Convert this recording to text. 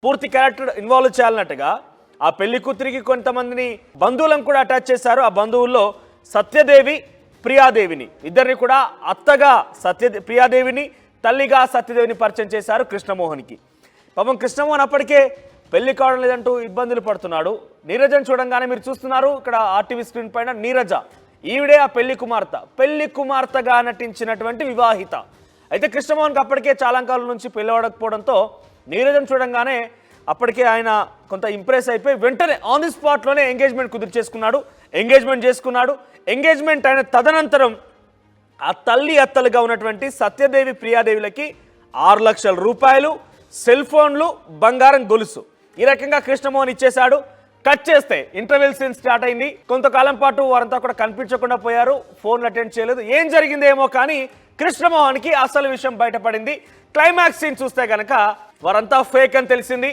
పూర్తి character involve చేయాలన్నట్టుగా ఆ పెళ్లి కూతురికి కొంతమందిని బంధువులను కూడా అటాచ్ చేశారు. ఆ బంధువుల్లో సత్యదేవి, ప్రియాదేవిని ఇద్దరిని కూడా అత్తగా ప్రియాదేవిని, తల్లిగా సత్యదేవిని పరిచయం చేశారు కృష్ణమోహన్కి. పాపం కృష్ణమోహన్ అప్పటికే పెళ్లి కావడం లేదంటూ ఇబ్బందులు పడుతున్నాడు. నీరజను చూడంగానే మీరు చూస్తున్నారు ఇక్కడ ఆర్టీవీ స్క్రీన్ పైన నీరజ, ఈవిడే ఆ పెళ్లి కుమార్తెగా నటించినటువంటి వివాహిత. అయితే కృష్ణమోహన్కి అప్పటికే చాలా కాలం నుంచి పెళ్లి అవ్వకపోవడంతో నీరజను చూడంగానే అప్పటికే ఆయన కొంత ఇంప్రెస్ అయిపోయి వెంటనే ఆన్ ది స్పాట్లోనే ఎంగేజ్మెంట్ చేసుకున్నాడు. ఎంగేజ్మెంట్ అయిన తదనంతరం ఆ తల్లి అత్తలుగా ఉన్నటువంటి సత్యదేవి, ప్రియాదేవిలకి 6 లక్షల రూపాయలు, సెల్ ఫోన్లు, బంగారం గొలుసు ఈ రకంగా కృష్ణమోహన్ ఇచ్చేశాడు. కట్ చేస్తే ఇంటర్వెల్ సీన్ స్టార్ట్ అయింది. కొంతకాలం పాటు వారంతా కూడా కనిపించకుండా పోయారు, ఫోన్లు అటెండ్ చేయలేదు. ఏం జరిగిందేమో కానీ కృష్ణమోహన్కి అసలు విషయం బయటపడింది. క్లైమాక్స్ సీన్ చూస్తే కనుక వారంతా ఫేక్ అని తెలిసింది.